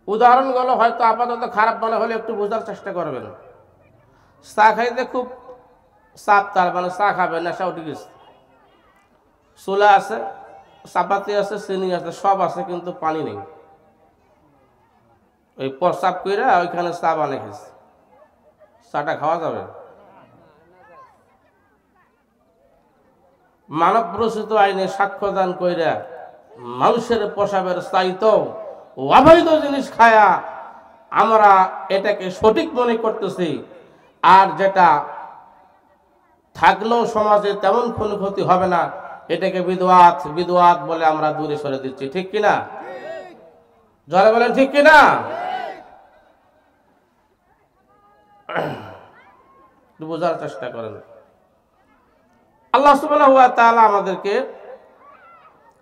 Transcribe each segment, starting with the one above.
উদাহরণগুলো হয়তো আপাতত খারাপ মনে হলে একটু বোঝার চেষ্টা করবেন। চা খাইতে খুব চাপ, তার মানে চা খাবে, নেশা উঠে গেছে, চুলা আছে, চাপাতি আছে, চিনি আছে, সব আছে, কিন্তু পানি নেই। ওই প্রস্রাব কইরা ওইখানে চা বানিয়ে খেয়েছে, চাটা খাওয়া যাবে? মানব রচিত আইনে সাক্ষ্যদান কইরা মানুষের প্রসাবের চাইতো অবৈধ জিনিস খায়া আমরা এটাকে সঠিক মনে করতেছি, আর যেটা থাকলেও সমাজে তেমন কোনো ক্ষতি হবে না, এটাকে বিদওয়াত বিদওয়াত বলে আমরা দূরে সরে দিচ্ছি। ঠিক কিনা? জোরে বলেন ঠিক কিনা? বোঝার চেষ্টা করেন। আল্লাহ সুবহানাহু ওয়া তাআলা আমাদেরকে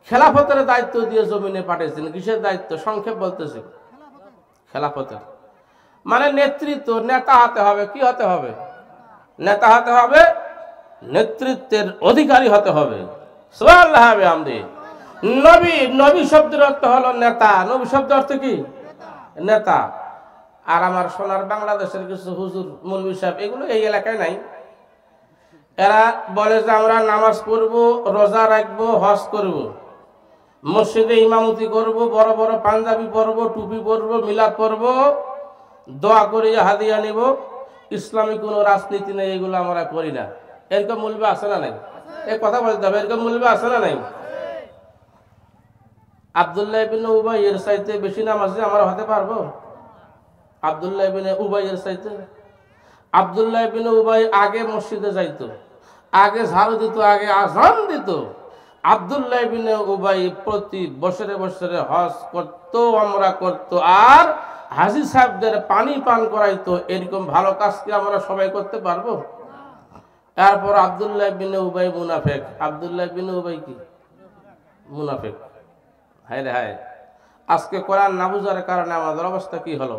খেলাফতের দায়িত্ব দিয়ে জমিনে পাঠিয়েছেন। কিসের দায়িত্ব? সংক্ষেপ বলতেছি, খেলাফতের মানে নেতৃত্ব। নেতা হতে হবে। কি হতে হবে? নেতা হতে হবে, নেতৃত্বের অধিকারী হতে হবে। সুবহানাল্লাহ বিহামদি। নবী, নবী শব্দের অর্থ হলো নেতা। নবী শব্দের অর্থ কি? নেতা। আর আমার সোনার বাংলাদেশের কিছু হুজুর, মৌলভী সাহেব, এগুলো এই এলাকায় নাই। এরা বলে যে আমরা নামাজ পড়বো, রোজা রাখবো, হজ করব, মসজিদে ইমামতি করব, বড় বড় পাঞ্জাবি পরবো, টুপি পরবো, মিলাদ পরবো, দোয়া করে হাদিয়া নিব, ইসলামী কোনো রাজনীতি নেই, এগুলো আমরা করি না। এরকম মৌলভী আছে না নাই? এই কথা বলতে হবে, এরকম মৌলভী আছে না নাই? আব্দুল্লাহ ইবনে উবাই এর চাইতে বেশি নামাজি আমরা হতে পারবো? আব্দুল্লাহ ইবনে উবাই এর চাইতে? আব্দুল্লাহ ইবনে উবাই আগে মসজিদে যাইতো, আগে ঝাড়ু দিত, আগে আযান দিত। আব্দুল্লাহ ইবনে উবাই প্রতি বছরে বছরে হজ করতো, আমরা করতো, আর হাজী সাহেবদের পানি পান করাইতো। এরকম ভালো কাজ কি আমরা সবাই করতে পারবো? তারপর আব্দুল্লাহ ইবনে উবাই মুনাফিক। আব্দুল্লাহ ইবনে উবাই কি? মুনাফিক। হায় রে হায়, আজকে কোরআন না বুঝার কারণে আমাদের অবস্থা কি হলো।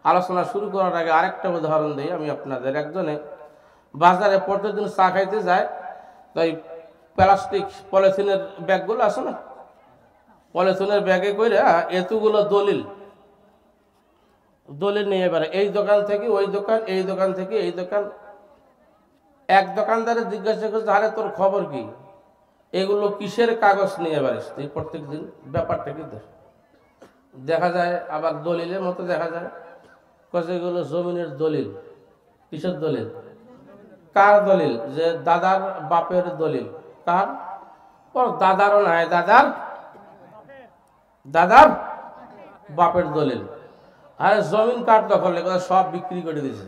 আলোচনা শুরু করার আগে আরেকটা উদাহরণ দিই আমি আপনাদের। একজনে বাজারে প্রতিদিন চা খাইতে যায়, তাই প্লাস্টিক পলিথিনের ব্যাগগুলো আছে না, পলিথিনের ব্যাগে করে এতগুলো দলিল দলিল নিয়ে এবারে এই দোকান থেকে ওই দোকান, এই দোকান থেকে এই দোকান। এক দোকানদারে জিজ্ঞাসা করছে, আরে তোর খবর কি, এগুলো কিসের কাগজ নিয়ে পারিস তুই প্রত্যেক দিন? ব্যাপারটা কি দেখা যায়, আবার দলিলের মতো দেখা যায়। কাজে এগুলো জমিনের দলিল। কিসের দলিল? কার দলিল? যে দাদার বাপের দলিল। কার? ওর দাদারও নাই, দাদার দাদার বাপের দলিল। আরে জমিন কার দখলে? সব বিক্রি করে দিছে।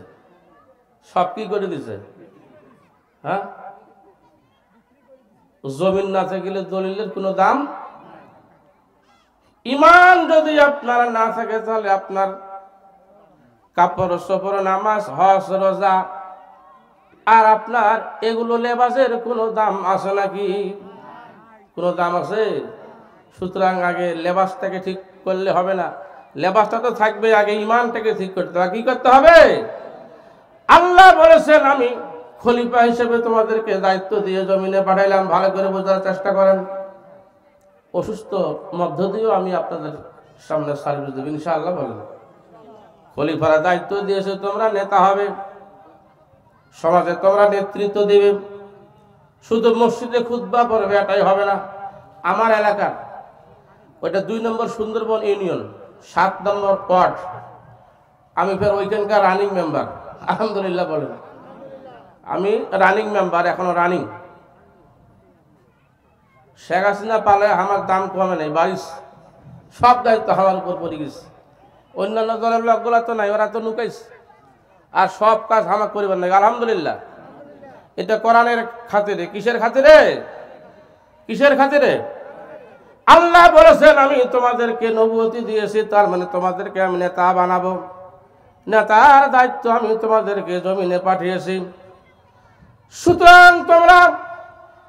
সব কি করে দিছে? হ্যাঁ, জমিন না থাকলে দলিলের কোনো দাম। ইমান যদি আপনার না থাকে, তাহলে আপনার কাপড় সপর, নামাজ, হজ, রোজা, আর আপনার এগুলো লেবাসের কোনো দাম আছে নাকি? কোনো দাম আছে? সুতরাং আগে লেবাসটাকে ঠিক করলে হবে না। লেবাসটা তো থাকবে, আগে ইমানটাকে ঠিক করতে হবে। কি করতে হবে? আল্লাহ বলেছেন, আমি খলিফা হিসেবে তোমাদেরকে দায়িত্ব দিয়ে জমিনে পাঠাইলাম। ভালো করে বোঝার চেষ্টা করেন। অসুস্থ মধ্য দিয়েও আমি আপনাদের সামনে সার্ভিস দেব ইনশাআল্লাহ। বলেন, খলিফারা দায়িত্ব দিয়েছে, তোমরা নেতা হবে, সমাজে তোমরা নেতৃত্ব দিবে। শুধু মসজিদে খুতবা পড়বে এটাই হবে না। আমার এলাকার ওইটা 2 নম্বর সুন্দরবন ইউনিয়ন, 7 নম্বর ওয়ার্ড, আমি ফের ওইখানকার রানিং মেম্বার। আলহামদুলিল্লাহ বলেন, আমি রানিং মেম্বার, এখনো রানিং। শেখ হাসিনা পালে আমার দাম কমে নাই, বাড়ির সব দায়িত্ব আমার উপর পড়ে গেছে। অন্যান্য দলের লোকগুলা তো নাই, ওরা তো নুকাইছে, আর সব কাজ আমার করিবার লাগে। আলহামদুলিল্লাহ, এটা কোরআনের খাতিরে। কিসের খাতিরে? কিসের খাতিরে? আল্লাহ বলেছেন, আমি তোমাদেরকে নবুয়তি দিয়েছি, তার মানে তোমাদেরকে আমি নেতা বানাবো। নেতার দায়িত্ব আমি তোমাদেরকে জমিনে পাঠিয়েছি। সুতরাং তোমরা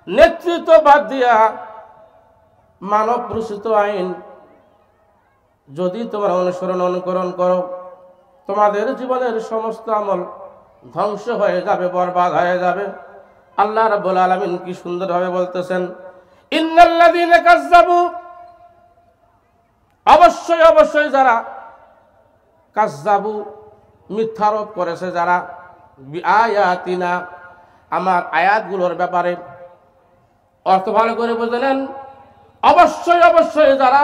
নেতৃত্ব বাদ দিয়া মানব রচিত আইন যদি তোমরা অনুসরণ অনুকরণ করো, তোমাদের জীবনের সমস্ত আমল ধ্বংস হয়ে যাবে, বরবাদ হয়ে যাবে। আল্লাহ রাব্বুল আলামিন কি সুন্দরভাবে বলতেছেন, ইন্নাল্লাযীনা কাযযাবু, অবশ্যই অবশ্যই যারা কাজ্জাবু মিথ্যারোপ করেছে যারা, বিআয়াতিনা আমার আয়াতগুলোর ব্যাপারে। অর্থ ভালো করে বুঝলেন, অবশ্যই অবশ্যই যারা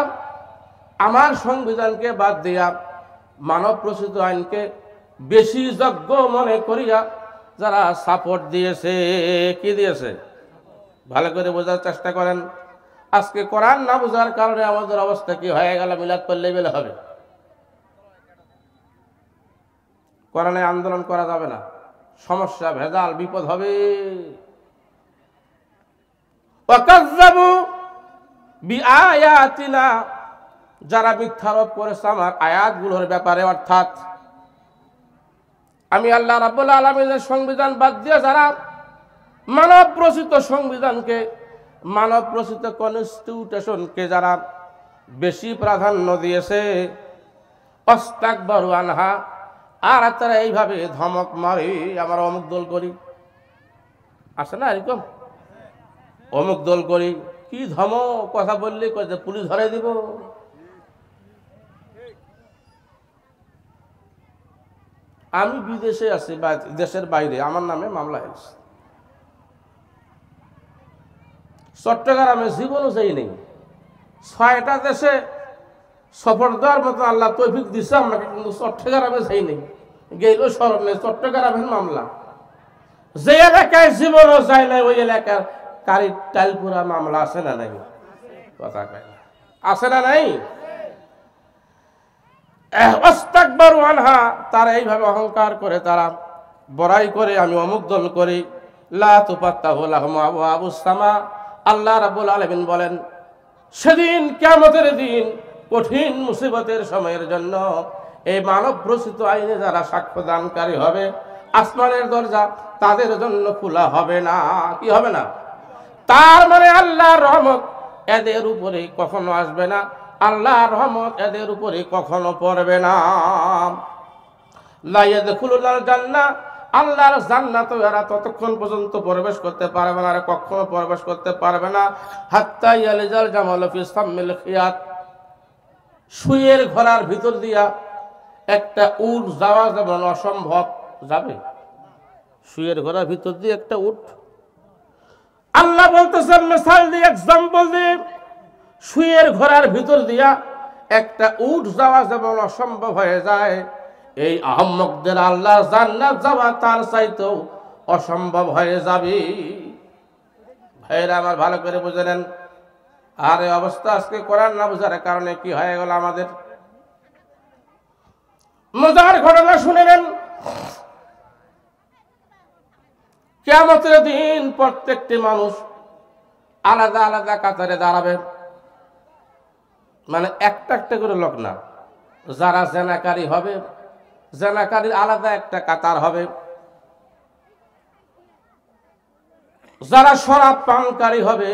আমার সংবিধানকে বাদ দিয়া মানব প্রসূত আইনকে বেশি যোগ্য মনে করিয়া যারা সাপোর্ট দিয়েছে, কি দিয়েছে ভালো করে বোঝার চেষ্টা করেন। আজকে কোরআন না বোঝার কারণে আমাদের অবস্থা কি হয়ে গেল, মিলাদ করলে বেলে হবে, কোরআনে আন্দোলন করা যাবে না, সমস্যা ভেজাল বিপদ হবে। ওয়াকাজ্জাবু বিআয়াতিনা যারা মিথ্যারোপ করেছে আমার আয়াতগুলোর ব্যাপারে, অর্থাৎ আমি আল্লাহ রাব্বুল আলামিনের সংবিধান বাদ দিয়ে যারা মানব রচিত সংবিধানকে, মানব রচিত কনস্টিটিউশনকে যারা বেশি প্রাধান্য দিয়েছে, অস্তাকবারু আনহা, আর তারা এইভাবে ধমক মারে আমরা অমুক দল করি, আসে না এরকম, অমুক দল করি, কি ধমক কথা বললে কয়েছে পুলিশ ধরে দিব। আমি বিদেশে আছি বা দেশের বাইরে, আমার নামে মামলা হয়েছে, চট্টগ্রামে জীবনও যাই নেই, 6টা দেশে সফর দেওয়ার মতো আল্লাহ তৌফিক দিছে আমাকে, কিন্তু চট্টগ্রামে যাই নেই, গেল স্মরণ নেই, চট্টগ্রামের মামলা। যে এলাকায় জীবনও যায় নাই ওই এলাকার কারি টাইলপুরা মামলা আছে না নাই, কথা কয় না, আছে না নাই। ওয়াস্তাকবারু আনহা, তারা এইভাবে অহংকার করে, তারা বড়াই করে আমি অমুক দল করি। লা তুফাত্তাহু লাহুম আবওয়াবুস সামা, আল্লাহ রাব্বুল আলামিন বলেন সেদিন কিয়ামতের দিন কঠিন মুসিবতের সময়ের জন্য এই মানব রচিত আইনে যারা সাক্ষ্য দানকারী হবে, আসমানের দরজা তাদের জন্য খোলা হবে না। কি হবে না? তার মানে আল্লাহর রহমত এদের উপরে কখনো আসবে না, আল্লাহর রহমত এদের উপরে কখনো পড়বে না। লা ইয়াদখুলুনাল জান্নাহ, আল্লাহর জান্নাতে এরা ততক্ষণ পর্যন্ত প্রবেশ করতে পারবে না, আর কখনো প্রবেশ করতে পারবে না হাত্তা ইয়ালিজাল জামালু ফি সাম্মিল খিয়াত, সুয়ের ঘোড়ার ভিতর দিয়া একটা উট যাওয়া যেমন অসম্ভব, যাবে সুয়ের ঘোড়ার ভিতর দিয়ে একটা উট, আল্লাহ বলতেছেন মিসাল দিয়ে, এক্সাম্পল দিয়ে, সুয়ের ঘোড়ার ভিতর দিয়া একটা উট যাওয়া যেমন অসম্ভব হয়ে যায়, এই আহম্মকদের আল্লাহ জান্নাত যাওয়া তার চাইতেও অসম্ভব হয়ে যাবে। ভাইরা আমার ভালো করে বুঝে নেন। আর এই অবস্থা আজকে কোরআন না বুঝার কারণে কি হয়ে গেল আমাদের। মজার ঘটনা শুনে নেন, কিয়ামতের দিন প্রত্যেকটি মানুষ আলাদা আলাদা কাতারে দাঁড়াবে, মানে একটা একটা করে লোক না, যারা জেনাকারী হবে জেনাকারীর আলাদা একটা কাতার হবে, যারা শরাব পানকারী হবে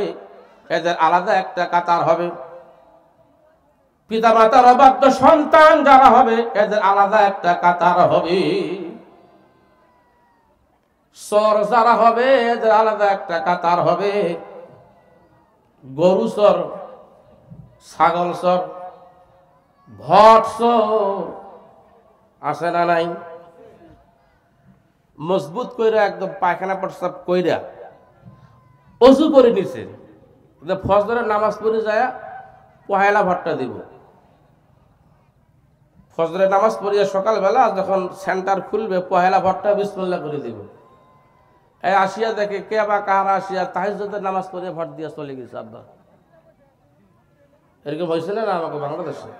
এদের আলাদা একটা কাতার হবে, পিতামাতার অবাধ্য সন্তান যারা হবে এদের আলাদা একটা কাতার হবে, চোর যারা হবে এদের আলাদা একটা কাতার হবে, গরু চোর, ছাগল চোর, ভট চোর, আছে না নাই? মজবুত কইরা একদম পায়খানা প্রস্রাব কইরা অজু করে নিছে, ফজরের নামাজ পড়ে যায় পহেলা ভট্টা দিব, ফজরের নামাজ পড়িয়া সকালবেলা যখন সেন্টার খুলবে পহেলা ভট্টা বিসমিল্লাহ করে দিব, এই আসিয়া দেখে কে বা কাহারা আসিয়া তাহাজ্জুদের নামাজ পড়িয়া ভোট দিয়া চলে গেছে। আব্বা এরকম হয়েছে না আমাকে বাংলাদেশে?